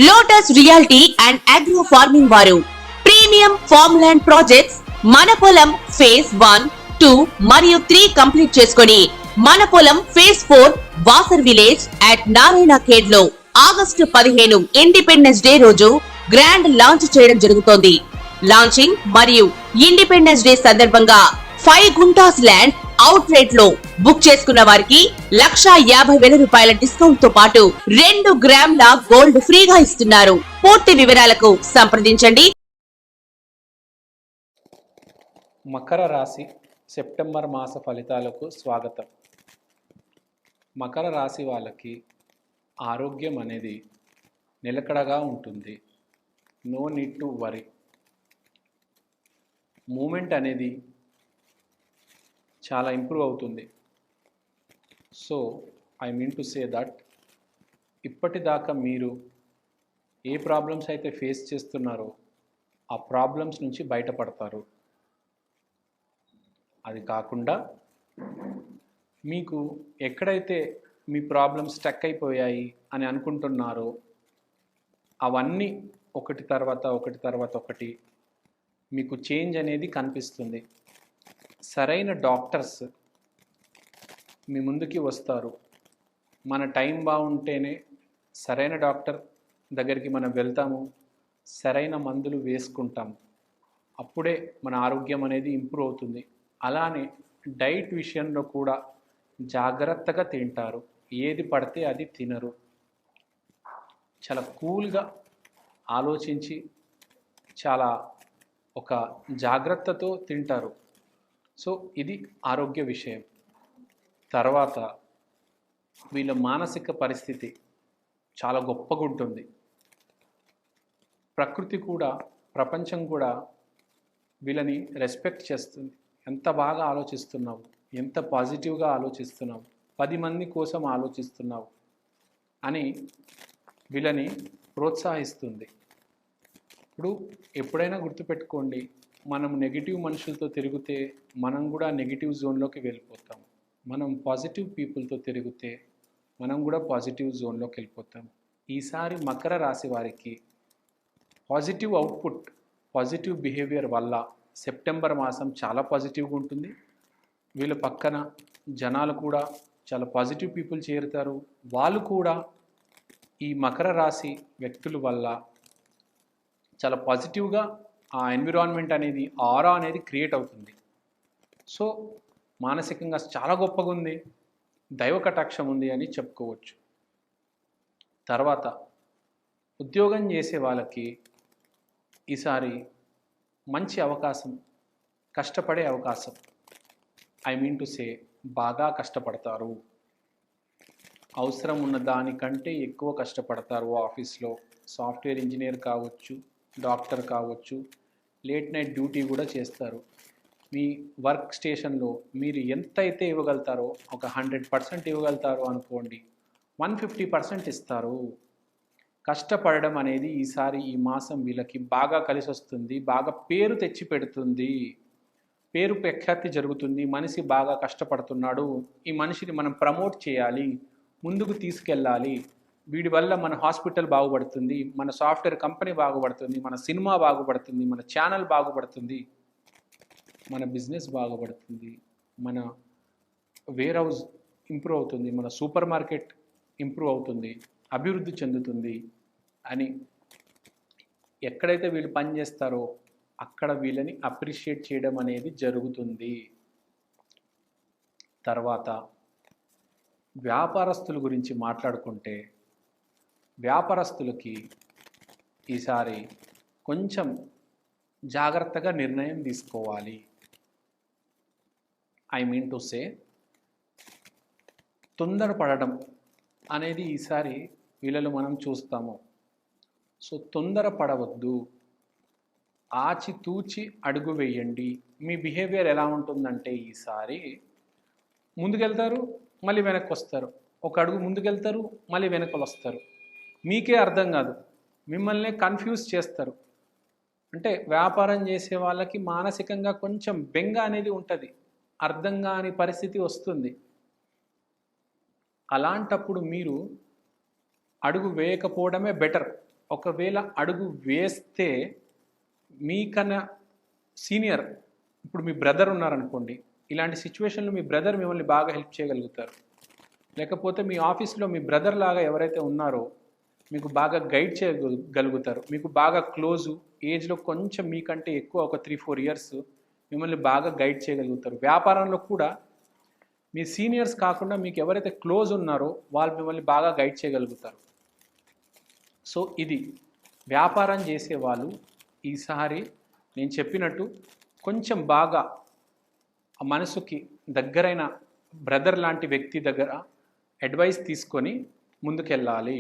Lotus reality and agro farming వారు premium farm land projects మన పొలం ఫేజ్ 1, 2 మరియు 3 కంప్లీట్ చేసుకొని మన పొలం phase 4 Wasar village at Narayana Khed లో ఆగస్టు 15 ఇండిపెండెన్స్ డే రోజు గ్రాండ్ లాంచ్ చేయడం జరుగుతోంది. లాంచింగ్ మరియు ఇండిపెండెన్స్ డే సందర్భంగా 5 గుంటాస్ ల్యాండ్ అవుట్ రేట్ లో బుక్ చేసుకున్న వారికి 1,50,000 రూపాయల డిస్కౌంట్ తో పాటు 2 గ్రాముల గోల్డ్ ఫ్రీగా ఇస్తున్నారు. పూర్తి వివరాలకు సంప్రదించండి. మకర రాశి సెప్టెంబర్ మాస ఫలితాలకు స్వాగతం. మకర రాశి వాళ్ళకి ఆరోగ్యం అనేది నిలకడగా ఉంటుంది. No need to worry. Moment అనేది చాలా ఇంప్రూవ్ అవుతుంది. So I mean to say that ఇప్పటిదాకా మీరు ఏ ప్రాబ్లమ్స్ అయితే ఫేస్ చేస్తున్నారో ఆ ప్రాబ్లమ్స్ నుంచి బయటపడతారు. అది కాకుండా మీకు ఎక్కడైతే మీ ప్రాబ్లమ్స్ స్టక్ అయిపోయాయి అని అనుకుంటున్నారో అవన్నీ ఒకటి తర్వాత ఒకటి మీకు చేంజ్ అనేది కనిపిస్తుంది. సరైన డాక్టర్స్ మీ ముందుకి వస్తారు. మన టైం బాగుంటేనే సరైన డాక్టర్ దగ్గరికి మనం వెళ్తాము, సరైన మందులు వేసుకుంటాము. అప్పుడే మన ఆరోగ్యం అనేది ఇంప్రూవ్ అవుతుంది. అలానే డైట్ విషయంలో కూడా జాగ్రత్తగా తింటారు. ఏది పడితే అది తినరు. చాలా కూల్గా ఆలోచించి చాలా ఒక జాగ్రత్తతో తింటారు. సో ఇది ఆరోగ్య విషయం. తర్వాత వీళ్ళ మానసిక పరిస్థితి చాలా గొప్పగా ఉంటుంది. ప్రకృతి కూడా, ప్రపంచం కూడా వీళ్ళని రెస్పెక్ట్ చేస్తుంది. ఎంత బాగా ఆలోచిస్తున్నావు, ఎంత పాజిటివ్గా ఆలోచిస్తున్నావు, 10 మంది కోసం ఆలోచిస్తున్నావు అని వీళ్ళని ప్రోత్సహిస్తుంది. ఇప్పుడు ఎప్పుడైనా గుర్తుపెట్టుకోండి, మనం నెగిటివ్ మనుషులతో తిరిగితే మనం కూడా నెగిటివ్ జోన్లోకి వెళ్ళిపోతాం. మనం పాజిటివ్ పీపుల్తో తిరిగితే మనం కూడా పాజిటివ్ జోన్లోకి వెళ్ళిపోతాం. ఈసారి మకర రాశి వారికి పాజిటివ్ అవుట్పుట్, పాజిటివ్ బిహేవియర్ వల్ల సెప్టెంబర్ మాసం చాలా పాజిటివ్గా ఉంటుంది. వీళ్ళ పక్కన జనాలు కూడా చాలా పాజిటివ్ పీపుల్ చేరుతారు. వాళ్ళు కూడా ఈ మకర రాశి వ్యక్తుల వల్ల చాలా పాజిటివ్గా ఆ ఎన్విరాన్మెంట్ అనేది, ఆరా అనేది క్రియేట్ అవుతుంది. సో మానసికంగా చాలా గొప్పగా ఉంది, దైవ కటాక్షం ఉంది అని చెప్పుకోవచ్చు. తర్వాత ఉద్యోగం చేసే వాళ్ళకి ఈసారి మంచి అవకాశం, కష్టపడే అవకాశం. ఐ మీన్ టు సే బాగా కష్టపడతారు. అవసరం ఉన్న దానికంటే ఎక్కువ కష్టపడతారు. ఆఫీస్లో సాఫ్ట్వేర్ ఇంజనీర్ కావచ్చు, డాక్టర్ కావచ్చు, లేట్ నైట్ డ్యూటీ కూడా చేస్తారు. మీ వర్క్ స్టేషన్లో మీరు ఎంత అయితే ఇవ్వగలుగుతారో, ఒక 100% ఇవ్వగలుగుతారో అనుకోండి, 150% ఇస్తారు. కష్టపడడం అనేది ఈసారి ఈ మాసం వీళ్ళకి బాగా కలిసి వస్తుంది. బాగా పేరు తెచ్చి పెడుతుంది. పేరు ప్రఖ్యాతి జరుగుతుంది. మనిషి బాగా కష్టపడుతున్నాడు, ఈ మనిషిని మనం ప్రమోట్ చేయాలి, ముందుకు తీసుకెళ్ళాలి, వీడి వల్ల మన హాస్పిటల్ బాగుపడుతుంది, మన సాఫ్ట్వేర్ కంపెనీ బాగుపడుతుంది, మన సినిమా బాగుపడుతుంది, మన ఛానల్ బాగుపడుతుంది, మన బిజినెస్ బాగుపడుతుంది, మన వేర్ హౌస్ ఇంప్రూవ్ అవుతుంది, మన సూపర్ మార్కెట్ ఇంప్రూవ్ అవుతుంది, అభివృద్ధి చెందుతుంది అని ఎక్కడైతే వీళ్ళు పని చేస్తారో అక్కడ వీళ్ళని అప్రిషియేట్ చేయడం అనేది జరుగుతుంది. తర్వాత వ్యాపారస్తుల గురించి మాట్లాడుకుంటే, వ్యాపారస్తులకి ఈసారి కొంచెం జాగ్రత్తగా నిర్ణయం తీసుకోవాలి. ఐ మీన్ టు సే తొందరపడడం అనేది ఈసారి వీళ్ళలో మనం చూస్తాము. సో తొందరపడవద్దు, ఆచితూచి అడుగు వేయండి. మీ బిహేవియర్ ఎలా ఉంటుందంటే ఈసారి ముందుకెళ్తారు, మళ్ళీ వెనక్కి వస్తారు, ఒక అడుగు ముందుకెళ్తారు, మళ్ళీ వెనక్కి వస్తారు. మీకే అర్థం కాదు, మిమ్మల్ని కన్ఫ్యూజ్ చేస్తారు. అంటే వ్యాపారం చేసే వాళ్ళకి మానసికంగా కొంచెం బెంగ అనేది ఉంటుంది, అర్థం కాని పరిస్థితి వస్తుంది. అలాంటప్పుడు మీరు అడుగు వేయకపోవడమే బెటర్. ఒకవేళ అడుగు వేస్తే మీకన్నా సీనియర్, ఇప్పుడు మీ బ్రదర్ ఉన్నారనుకోండి, ఇలాంటి సిచ్యువేషన్లో మీ బ్రదర్ మిమ్మల్ని బాగా హెల్ప్ చేయగలుగుతారు. లేకపోతే మీ ఆఫీస్లో మీ బ్రదర్ లాగా ఎవరైతే ఉన్నారో మీకు బాగా గైడ్ చేయగలుగుతారు. మీకు బాగా క్లోజు, ఏజ్లో కొంచెం మీకంటే ఎక్కువ, ఒక 3-4 ఇయర్స్ మిమ్మల్ని బాగా గైడ్ చేయగలుగుతారు. వ్యాపారంలో కూడా మీ సీనియర్స్ కాకుండా మీకు ఎవరైతే క్లోజ్ ఉన్నారో వాళ్ళు మిమ్మల్ని బాగా గైడ్ చేయగలుగుతారు. సో ఇది వ్యాపారం చేసే వాళ్ళు ఈసారి నేను చెప్పినట్టు కొంచెం బాగా మనసుకి దగ్గరైన బ్రదర్ లాంటి వ్యక్తి దగ్గర అడ్వైస్ తీసుకొని ముందుకెళ్ళాలి.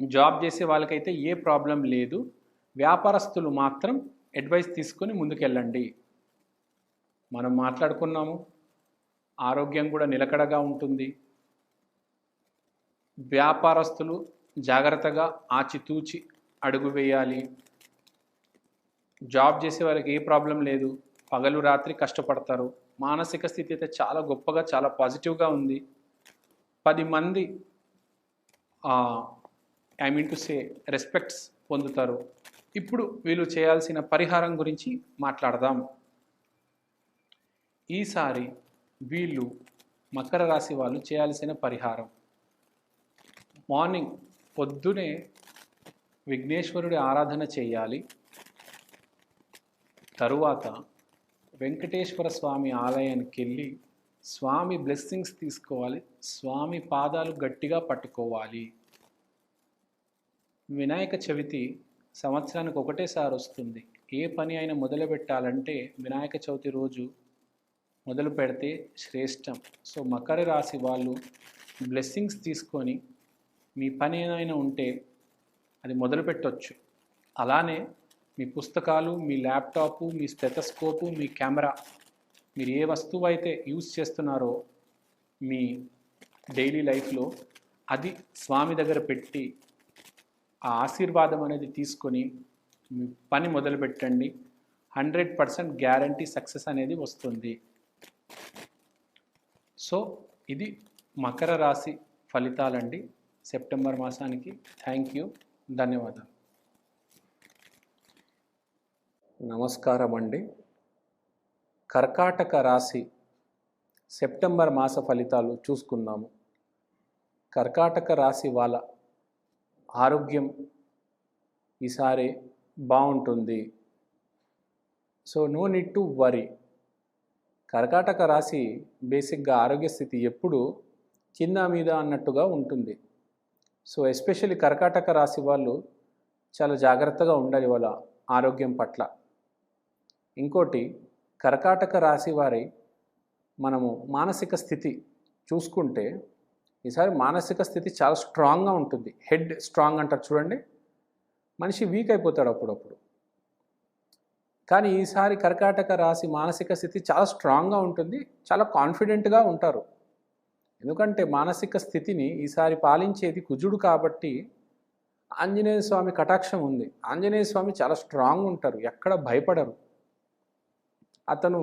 జాబ్ చేసే వాళ్ళకైతే ఏ ప్రాబ్లం లేదు, వ్యాపారస్తులు మాత్రం అడ్వైస్ తీసుకొని ముందుకెళ్ళండి. మనం మాట్లాడుకున్నాము, ఆరోగ్యం కూడా నిలకడగా ఉంటుంది. వ్యాపారస్తులు జాగ్రత్తగా ఆచితూచి అడుగు వేయాలి. జాబ్ చేసే వాళ్ళకి ఏ ప్రాబ్లం లేదు, పగలు రాత్రి కష్టపడతారు. మానసిక స్థితి అయితే చాలా గొప్పగా, చాలా పాజిటివ్గా ఉంది. 10 మంది రెస్పెక్ట్స్ పొందుతారు. ఇప్పుడు వీళ్ళు చేయాల్సిన పరిహారం గురించి మాట్లాడదాం. ఈసారి వీళ్ళు మకర రాశి వాళ్ళు చేయాల్సిన పరిహారం, మార్నింగ్ పొద్దునే విఘ్నేశ్వరుడి ఆరాధన చేయాలి. తరువాత వెంకటేశ్వర స్వామి ఆలయానికి వెళ్ళి స్వామి బ్లెస్సింగ్స్ తీసుకోవాలి. స్వామి పాదాలు గట్టిగా పట్టుకోవాలి. వినాయక చవితి సంవత్సరానికి ఒకటేసారి వస్తుంది. ఏ పని అయినా మొదలు పెట్టాలంటే వినాయక చవితి రోజు మొదలు పెడితే శ్రేష్టం. సో మకర రాశి వాళ్ళు బ్లెస్సింగ్స్ తీసుకొని మీ పని ఏదైనా ఉంటే అది మొదలు పెట్టవచ్చు. అలానే మీ పుస్తకాలు, మీ ల్యాప్టాపు, మీ స్టెథోస్కోపు, మీ కెమెరా, మీరు ఏ వస్తువు అయితే యూజ్ చేస్తున్నారో మీ డైలీ లైఫ్లో అది స్వామి దగ్గర పెట్టి ఆ ఆశీర్వాదం అనేది తీసుకొని మీ పని మొదలు పెట్టండి. 100% గ్యారంటీ సక్సెస్ అనేది వస్తుంది. సో ఇది మకర రాశి ఫలితాలండి సెప్టెంబర్ మాసానికి. థ్యాంక్ యూ, ధన్యవాదాలు. నమస్కారం అండి. కర్కాటక రాశి సెప్టెంబర్ మాస ఫలితాలు చూసుకుందాము. కర్కాటక రాశి వాళ్ళ ఆరోగ్యం ఈసారి బాగుంటుంది. So no need to worry. కర్కాటక రాశి బేసిక్గా ఆరోగ్య స్థితి ఎప్పుడు కింద మీద అన్నట్టుగా ఉంటుంది. సో ఎస్పెషల్లీ కర్కాటక రాశి వాళ్ళు చాలా జాగ్రత్తగా ఉండాలి వాళ్ళ ఆరోగ్యం పట్ల. ఇంకోటి, కర్కాటక రాశి వారి మనము మానసిక స్థితి చూసుకుంటే ఈసారి మానసిక స్థితి చాలా స్ట్రాంగ్గా ఉంటుంది. హెడ్ స్ట్రాంగ్ అంటారు చూడండి, మనిషి వీక్ అయిపోతాడు అప్పుడప్పుడు. కానీ ఈసారి కర్కాటక రాశి మానసిక స్థితి చాలా స్ట్రాంగ్గా ఉంటుంది, చాలా కాన్ఫిడెంట్గా ఉంటారు. ఎందుకంటే మానసిక స్థితిని ఈసారి పాలించేది కుజుడు కాబట్టి ఆంజనేయ స్వామి కటాక్షం ఉంది. ఆంజనేయ స్వామి చాలా స్ట్రాంగ్ ఉంటారు, ఎక్కడ భయపడరు. అతను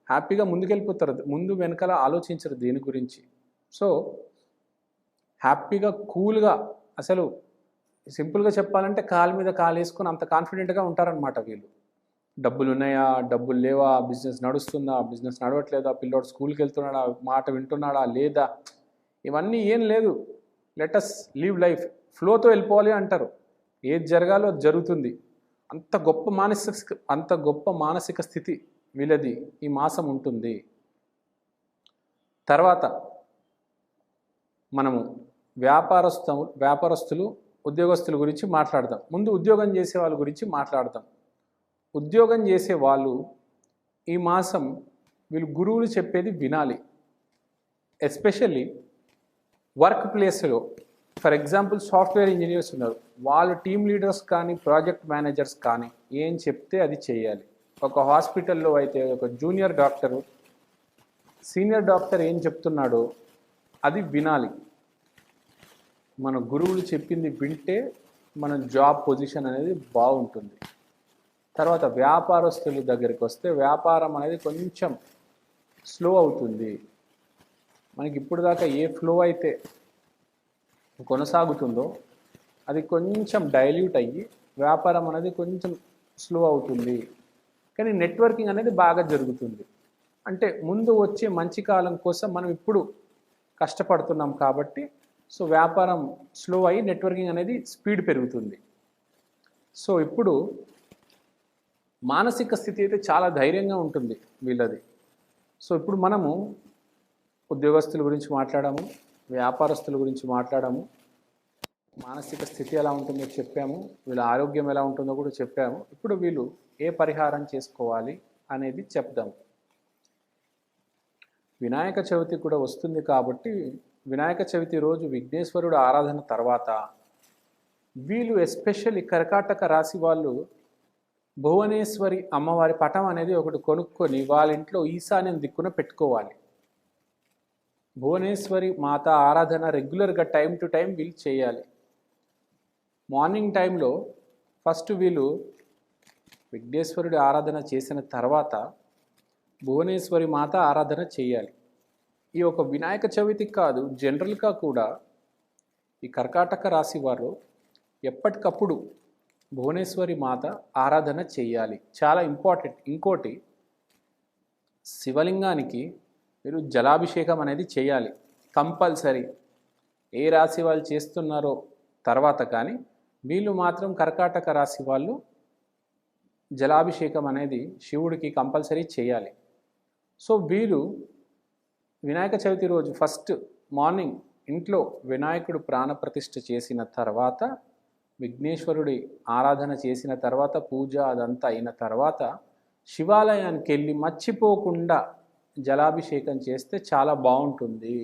హ్యాపీగా ముందుకెళ్ళిపోతారు, ముందు వెనకాల ఆలోచించరు దేని గురించి. సో హ్యాపీగా కూల్గా, అసలు సింపుల్గా చెప్పాలంటే కాలు మీద కాలు వేసుకొని అంత కాన్ఫిడెంట్గా ఉంటారనమాట వీళ్ళు. డబ్బులు ఉన్నాయా, డబ్బులు లేవా, బిజినెస్ నడుస్తుందా, బిజినెస్ నడవట్లేదా, పిల్లోడు స్కూల్కి వెళ్తున్నాడా, మాట వింటున్నాడా లేదా, ఇవన్నీ ఏం లేదు. లెటస్ లివ్ లైఫ్, ఫ్లోతో వెళ్ళిపోవాలి అంటారు. ఏది జరగాలో జరుగుతుంది. అంత గొప్ప మానసిక స్థితి వీళ్ళది ఈ మాసం ఉంటుంది. తర్వాత మనము వ్యాపారస్తులు, ఉద్యోగస్తుల గురించి మాట్లాడదాం. ముందు ఉద్యోగం చేసే వాళ్ళ గురించి మాట్లాడదాం. ఉద్యోగం చేసే వాళ్ళు ఈ మాసం వీళ్ళు గురువులు చెప్పేది వినాలి. ఎస్పెషల్లీ వర్క్ ప్లేస్లో, ఫర్ ఎగ్జాంపుల్ సాఫ్ట్వేర్ ఇంజనీర్స్ ఉన్నారు, వాళ్ళ టీమ్ లీడర్స్ కానీ ప్రాజెక్ట్ మేనేజర్స్ కానీ ఏం చెప్తే అది చేయాలి. ఒక హాస్పిటల్లో అయితే ఒక జూనియర్ డాక్టరు సీనియర్ డాక్టర్ ఏం చెప్తున్నాడో అది వినాలి. మన గురువులు చెప్పింది వింటే మన జాబ్ పొజిషన్ అనేది బాగుంటుంది. తర్వాత వ్యాపారస్తుల దగ్గరికి వస్తే వ్యాపారం అనేది కొంచెం స్లో అవుతుంది. మనకి ఇప్పుడు దాకా ఏ ఫ్లో అయితే కొనసాగుతుందో అది కొంచెం డైల్యూట్ అయ్యి వ్యాపారం అనేది కొంచెం స్లో అవుతుంది. కానీ నెట్వర్కింగ్ అనేది బాగా జరుగుతుంది. అంటే ముందు వచ్చే మంచి కాలం కోసం మనం ఇప్పుడు కష్టపడుతున్నాం కాబట్టి సో వ్యాపారం స్లో అయ్యి నెట్వర్కింగ్ అనేది స్పీడ్ పెరుగుతుంది. సో ఇప్పుడు మానసిక స్థితి అయితే చాలా ధైర్యంగా ఉంటుంది వీళ్ళది. సో ఇప్పుడు మనము ఉద్యోగస్తుల గురించి మాట్లాడాము, వ్యాపారస్తుల గురించి మాట్లాడాము, మానసిక స్థితి ఎలా ఉంటుందో చెప్పాము, వీళ్ళ ఆరోగ్యం ఎలా ఉంటుందో కూడా చెప్పాము. ఇప్పుడు వీళ్ళు ఏ పరిహారం చేసుకోవాలి అనేది చెప్దాం. వినాయక చవితి కూడా వస్తుంది కాబట్టి వినాయక చవితి రోజు విఘ్నేశ్వరుడు ఆరాధన తర్వాత వీళ్ళు ఎస్పెషల్లీ కర్కాటక రాశి వాళ్ళు భువనేశ్వరి అమ్మవారి పటం అనేది ఒకటి కొనుక్కొని వాళ్ళ ఇంట్లో ఈశాన్యం దిక్కున పెట్టుకోవాలి. భువనేశ్వరి మాత ఆరాధన రెగ్యులర్గా టైం టు టైం వీళ్ళు చేయాలి. మార్నింగ్ టైంలో ఫస్ట్ వీళ్ళు విఘ్నేశ్వరుడి ఆరాధన చేసిన తర్వాత భువనేశ్వరి మాత ఆరాధన చేయాలి. ఈ ఒక వినాయక చవితికి కాదు, జనరల్గా కూడా ఈ కర్కాటక రాశి వారు ఎప్పటికప్పుడు భువనేశ్వరి మాత ఆరాధన చేయాలి, చాలా ఇంపార్టెంట్. ఇంకోటి, శివలింగానికి మీరు జలాభిషేకం అనేది చేయాలి కంపల్సరీ. ఏ రాశి వాళ్ళు చేస్తున్నారో తర్వాత కానీ వీళ్ళు మాత్రం కర్కాటక రాశి వాళ్ళు జలాభిషేకం అనేది శివుడికి కంపల్సరీ చేయాలి. సో వీరు వినాయక చవితి రోజు ఫస్ట్ మార్నింగ్ ఇంట్లో వినాయకుడు ప్రాణప్రతిష్ఠ చేసిన తర్వాత విఘ్నేశ్వరుడి ఆరాధన చేసిన తర్వాత పూజ అదంతా అయిన తర్వాత శివాలయానికి వెళ్ళి మర్చిపోకుండా జలాభిషేకం చేస్తే చాలా బాగుంటుంది.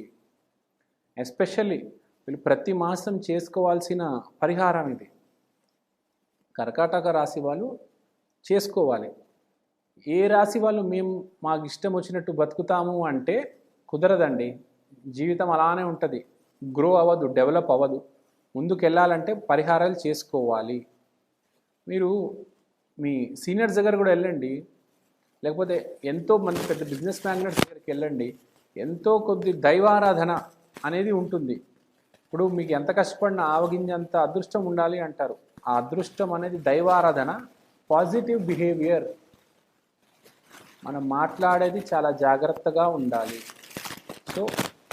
ఎస్పెషల్లీ వీళ్ళు ప్రతి మాసం చేసుకోవాల్సిన పరిహారం ఇది. కర్కాటక రాశి వాళ్ళు చేసుకోవాలి. ఏ రాశి వాళ్ళు మేము మాకు ఇష్టం వచ్చినట్టు బతుకుతాము అంటే కుదరదండి. జీవితం అలానే ఉంటుంది, గ్రో అవ్వదు, డెవలప్ అవ్వదు. ముందుకు వెళ్ళాలంటే పరిహారాలు చేసుకోవాలి. మీరు మీ సీనియర్స్ దగ్గర కూడా వెళ్ళండి, లేకపోతే ఎంతో మంది పెద్ద బిజినెస్ మ్యాగ్నెట్స్ దగ్గరికి వెళ్ళండి. ఎంతో కొద్ది దైవారాధన అనేది ఉంటుంది. ఇప్పుడు మీకు ఎంత కష్టపడినా ఆవగింజంత అదృష్టం ఉండాలి అంటారు. ఆ అదృష్టం అనేది దైవారాధన, పాజిటివ్ బిహేవియర్. మనం మాట్లాడేది చాలా జాగ్రత్తగా ఉండాలి. సో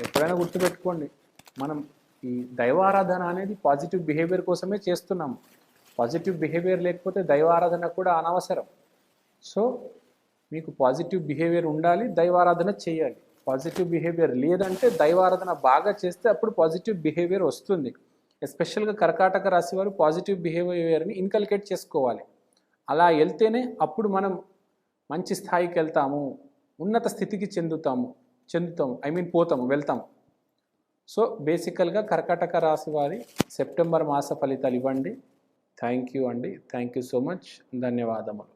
ఎప్పుడైనా గుర్తుపెట్టుకోండి, మనం ఈ దైవారాధన అనేది పాజిటివ్ బిహేవియర్ కోసమే చేస్తున్నాము. పాజిటివ్ బిహేవియర్ లేకపోతే దైవారాధన కూడా అనవసరం. సో మీకు పాజిటివ్ బిహేవియర్ ఉండాలి, దైవారాధన చేయాలి. పాజిటివ్ బిహేవియర్ లేదంటే దైవారాధన బాగా చేస్తే అప్పుడు పాజిటివ్ బిహేవియర్ వస్తుంది. ఎస్పెషల్గా కర్కాటక రాశి వారు పాజిటివ్ బిహేవియర్ని ఇన్కల్కేట్ చేసుకోవాలి. అలా వెళ్తేనే అప్పుడు మనం మంచి స్థాయికి వెళ్తాము, ఉన్నత స్థితికి చెందుతాము, వెళ్తాము. సో బేసికల్గా కర్కాటక రాశి వారి సెప్టెంబర్ మాస ఫలితాలు ఇవ్వండి. థ్యాంక్ యూ అండి. Thank you so much. ధన్యవాదములు.